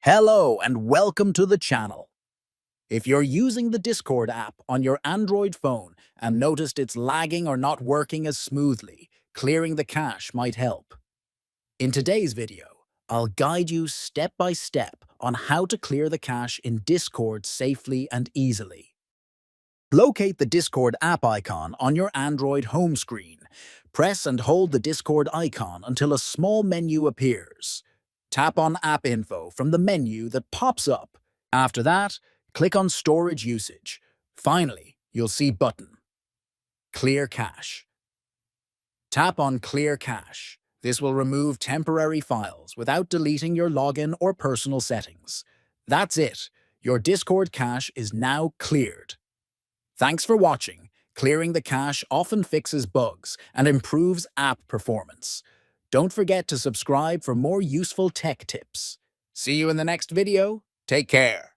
Hello and welcome to the channel. If you're using the Discord app on your Android phone and noticed it's lagging or not working as smoothly, clearing the cache might help. In today's video, I'll guide you step by step on how to clear the cache in Discord safely and easily. Locate the Discord app icon on your Android home screen. Press and hold the Discord icon until a small menu appears. Tap on App Info from the menu that pops up. After that, click on Storage Usage. Finally, you'll see button Clear Cache. Tap on Clear Cache. This will remove temporary files without deleting your login or personal settings. That's it. Your Discord cache is now cleared. Thanks for watching. Clearing the cache often fixes bugs and improves app performance. Don't forget to subscribe for more useful tech tips. See you in the next video. Take care.